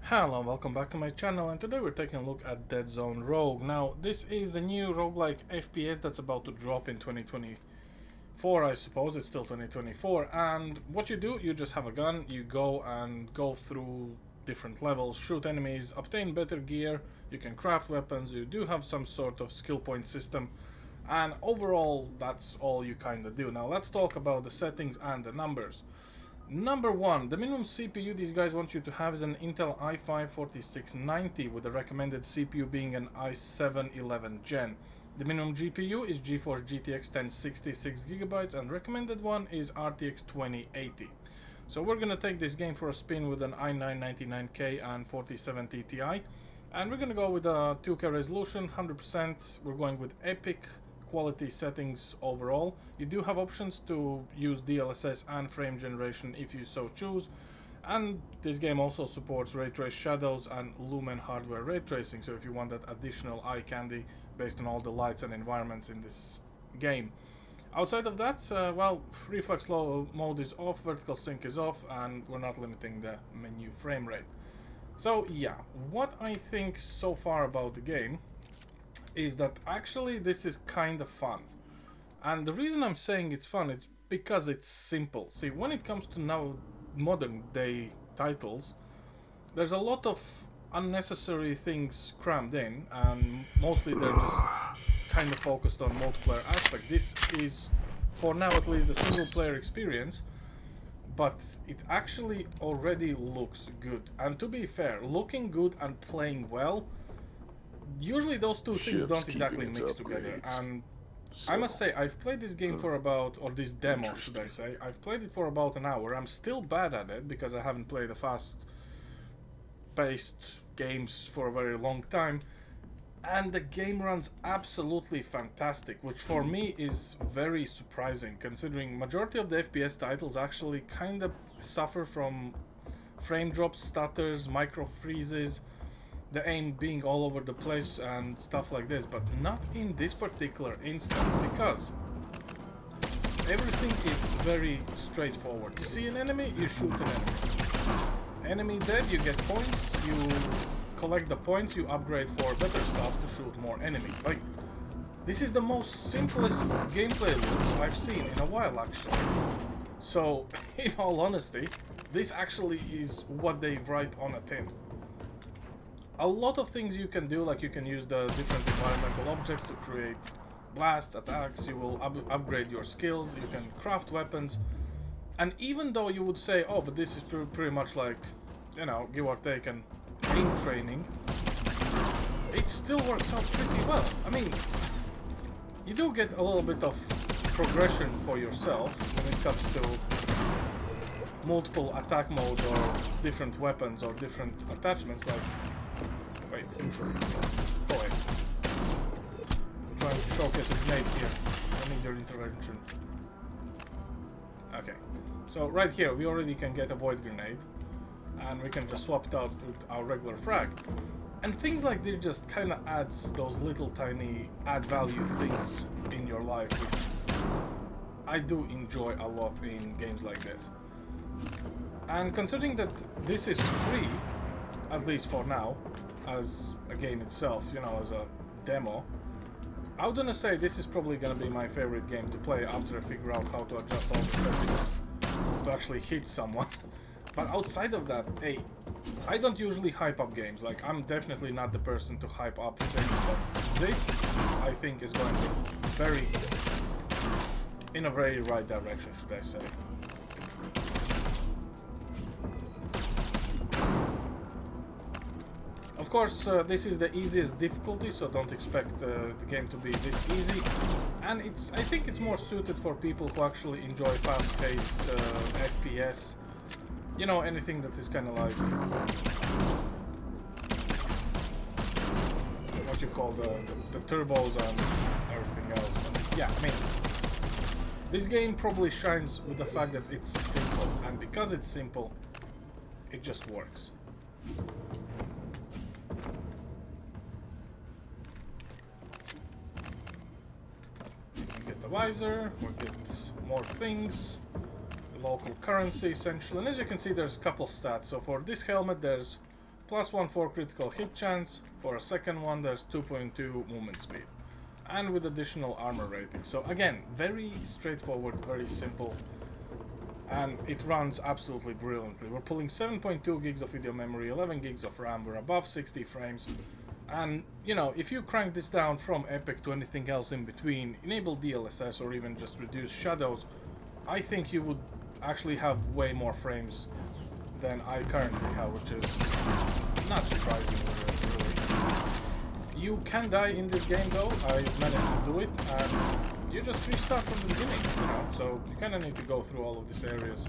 Hello and welcome back to my channel, and today we're taking a look at DeadZone Rogue. Now, this is a new roguelike FPS that's about to drop in 2024, I suppose. It's still 2024, and what you do, you just have a gun, you go through different levels, shoot enemies, obtain better gear, you can craft weapons, you do have some sort of skill point system, and overall, that's all you kinda do. Now, let's talk about the settings and the numbers. Number one, the minimum CPU these guys want you to have is an Intel i5-4690 with the recommended CPU being an i7 11th gen. The minimum GPU is GeForce GTX 1060 6GB and recommended one is RTX 2080. So we're gonna take this game for a spin with an i9-99K and 4070 Ti, and we're gonna go with a 2K resolution, 100%. We're going with epic quality settings overall. You do have options to use DLSS and frame generation if you so choose, and this game also supports ray trace shadows and lumen hardware ray tracing, so if you want that additional eye candy based on all the lights and environments in this game. Outside of that, well, reflex flow mode is off, vertical sync is off, and we're not limiting the menu frame rate. So yeah, what I think so far about the game is that actually this is kind of fun. And the reason I'm saying it's fun is because it's simple. See, when it comes to now modern day titles, there's a lot of unnecessary things crammed in, and mostly they're just kind of focused on multiplayer aspect. This is, for now at least, a single player experience, but it actually already looks good. And to be fair, looking good and playing well, usually those two things don't exactly mix together. And I must say, I've played this game for about, or this demo should I say, I've played it for about an hour. I'm still bad at it because I haven't played a fast-paced games for a very long time, and the game runs absolutely fantastic, which for me is very surprising considering majority of the FPS titles actually kind of suffer from frame drops, stutters, micro freezes, the aim being all over the place and stuff like this, but not in this particular instance because everything is very straightforward. You see an enemy, you shoot an enemy. Enemy dead, you get points, you collect the points, you upgrade for better stuff to shoot more enemies. Like, this is the most simplest gameplay loops I've seen in a while actually. So, in all honesty, this actually is what they write on a tin. A lot of things you can do, like you can use the different environmental objects to create blasts, attacks, you will upgrade your skills, you can craft weapons, and even though you would say, oh, but this is pretty much like, you know, give or take an aim training, it still works out pretty well. I mean, you do get a little bit of progression for yourself when it comes to multiple attack modes or different weapons or different attachments, like wait, usually. Go ahead. I'm trying to showcase a grenade here. I need your intervention. Okay. So right here we already can get a void grenade, and we can just swap it out with our regular frag. And things like this just kind of adds those little tiny add value things in your life, which I do enjoy a lot in games like this. And considering that this is free, at least for now, as a game itself, you know, as a demo, I was gonna say this is probably gonna be my favorite game to play after I figure out how to adjust all the settings to actually hit someone. But outside of that, hey, I don't usually hype up games. Like, I'm definitely not the person to hype up things, but this, I think, is going in a very right direction, should I say. Of course, this is the easiest difficulty, so don't expect the game to be this easy. And I think it's more suited for people who actually enjoy fast-paced FPS. You know, anything that is kind of like what you call the turbos and everything else. And yeah, I mean, this game probably shines with the fact that it's simple, and because it's simple, it just works. Visor, we'll get more things, local currency essentially, and as you can see there's a couple stats. So for this helmet there's +1 for critical hit chance. For a second one, there's 2.2 movement speed. And with additional armor rating. So again, very straightforward, very simple. And it runs absolutely brilliantly. We're pulling 7.2 gigs of video memory, 11 gigs of RAM, we're above 60 frames. And, you know, if you crank this down from Epic to anything else in between, enable DLSS or even just reduce shadows, I think you would actually have way more frames than I currently have, which is not surprising, really. You can die in this game though, I managed to do it, and you just restart from the beginning, you know, so you kind of need to go through all of these areas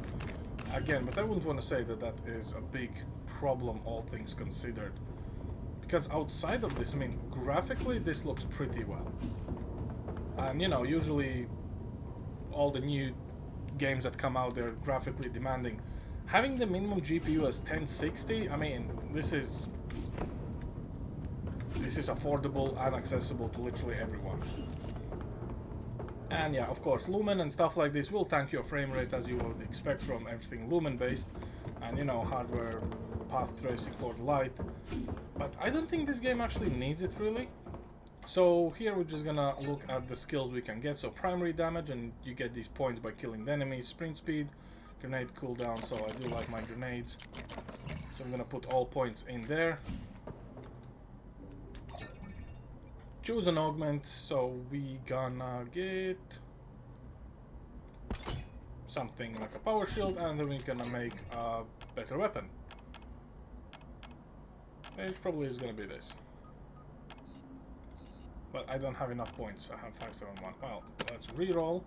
again, but I wouldn't want to say that that is a big problem, all things considered. Because outside of this, I mean, graphically, this looks pretty well. And, you know, usually all the new games that come out, they're graphically demanding. Having the minimum GPU as 1060, I mean, this is affordable and accessible to literally everyone. And yeah, of course, Lumen and stuff like this will tank your frame rate as you would expect from everything Lumen based. And, you know, hardware path tracing for the light. But I don't think this game actually needs it, really. So here we're just gonna look at the skills we can get. So primary damage, and you get these points by killing the enemies. Sprint speed, grenade cooldown, so I do like my grenades. So I'm gonna put all points in there. Choose an augment, so we gonna get something like a power shield, and then we're gonna make a better weapon. Which probably is gonna be this. But I don't have enough points, I have 571. Well, let's reroll.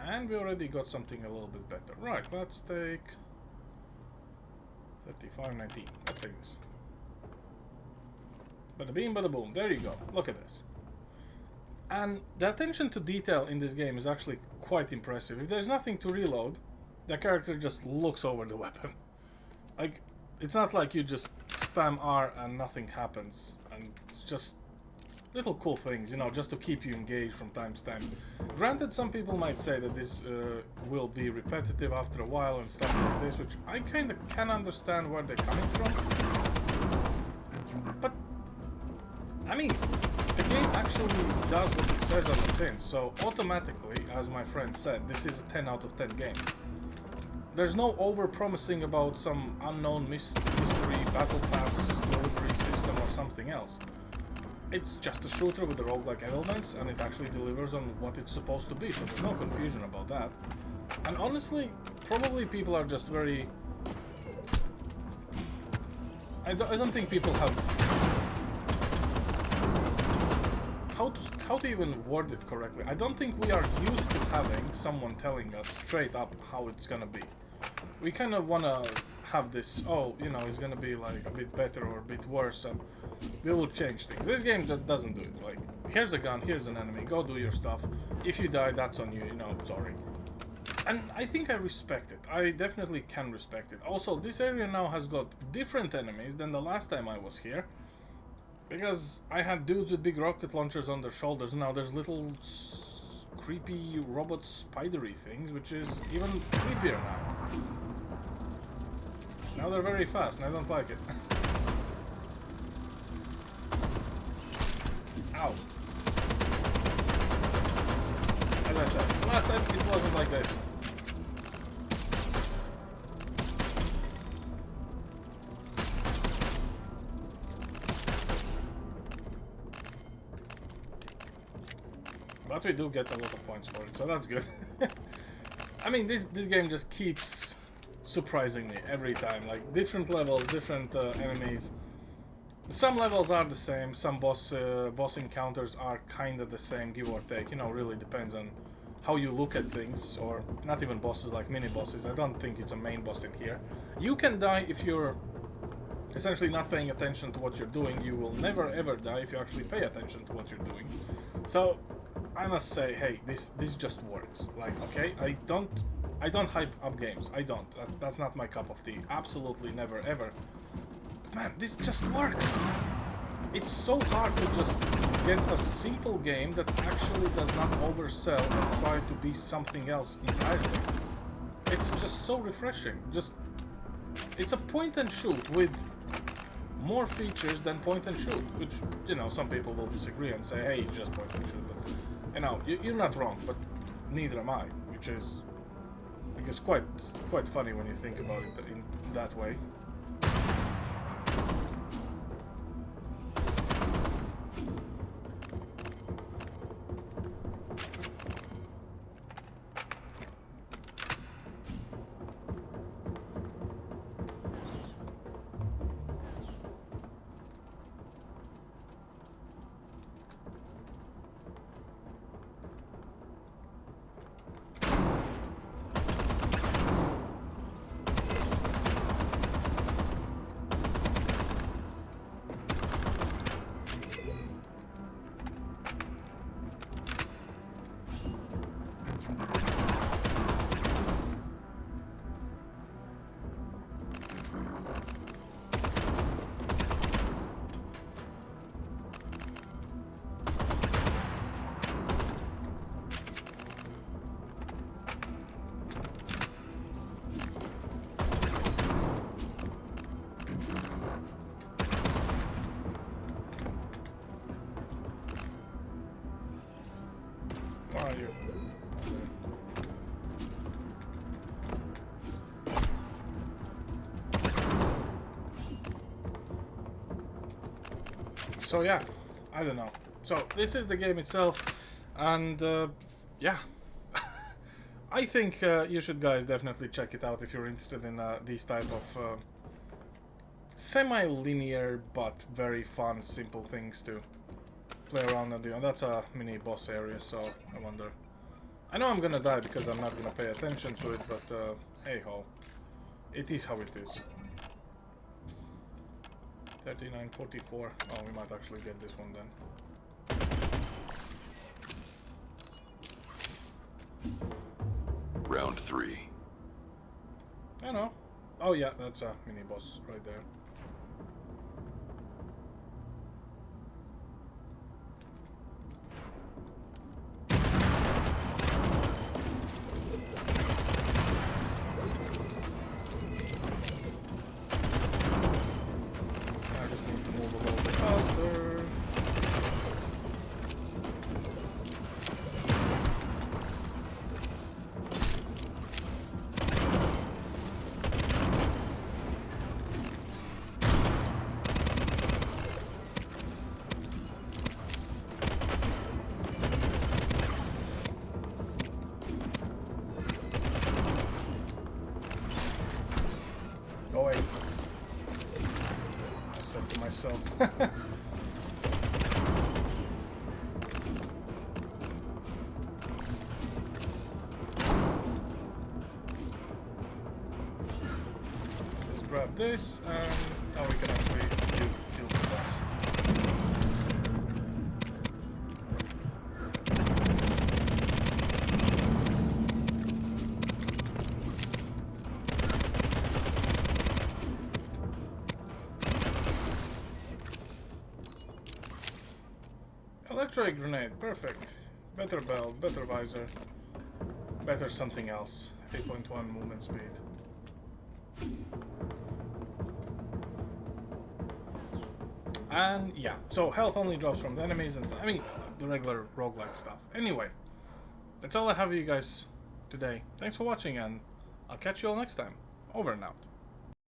And we already got something a little bit better. Right, let's take 3519. Let's take this. Bada beam, bada boom. There you go. Look at this. And the attention to detail in this game is actually quite impressive. If there's nothing to reload, the character just looks over the weapon. Like, it's not like you just spam R and nothing happens. And it's just little cool things, you know, just to keep you engaged from time to time. Granted, some people might say that this will be repetitive after a while and stuff like this, which I kind of can understand where they're coming from. But I mean, the game actually does what it says on the tin, so automatically, as my friend said, this is a 10 out of 10 game. There's no over-promising about some unknown mystery battle pass delivery system or something else. It's just a shooter with the roguelike elements, and it actually delivers on what it's supposed to be, so there's no confusion about that. And honestly, probably people are just very... I don't think people have... How to even word it correctly? I don't think we are used to having someone telling us straight up how it's gonna be. We kind of wanna have this, oh, you know, it's gonna be like a bit better or a bit worse, and we will change things. This game just doesn't do it. Like, here's a gun, here's an enemy, go do your stuff. If you die, that's on you, you know, sorry. And I think I respect it. I definitely can respect it. Also, this area now has got different enemies than the last time I was here. Because I had dudes with big rocket launchers on their shoulders, now there's little creepy robot spidery things, which is even creepier now. Now they're very fast, and I don't like it. Ow. As I said, last time it wasn't like this. But we do get a lot of points for it, so that's good. I mean, this game just keeps surprising me every time. Like, different levels, different enemies. Some levels are the same, some boss encounters are kind of the same, give or take. You know, really depends on how you look at things, or not even bosses, like mini-bosses. I don't think it's a main boss in here. You can die if you're essentially not paying attention to what you're doing. You will never ever die if you actually pay attention to what you're doing. So I must say, hey, this just works. Like, okay, I don't hype up games. I don't. That's not my cup of tea. Absolutely never ever. But man, this just works. It's so hard to just get a simple game that actually does not oversell and try to be something else entirely. It's just so refreshing. Just, it's a point and shoot with more features than point and shoot, which, you know, some people will disagree and say, hey, it's just point and shoot, but, you know, you're not wrong, but neither am I, which is, I guess, quite funny when you think about it in that way. Where are you? So yeah, I don't know. So this is the game itself, and yeah, I think you should guys definitely check it out if you're interested in these type of semi-linear but very fun, simple things to play around and do. And that's a mini boss area, so I wonder. I know I'm gonna die because I'm not gonna pay attention to it, but hey ho, it is how it is. 3944. Oh, we might actually get this one then. Round 3. I know. Oh yeah, that's a mini boss right there. Go away. I said to myself. Let's grab this, and now we can actually kill the boss. Electric grenade, perfect. Better belt, better visor, better something else. 8.1 movement speed. And yeah, so health only drops from the enemies and I mean, the regular roguelike stuff. Anyway, that's all I have for you guys today. Thanks for watching, and I'll catch you all next time. Over and out.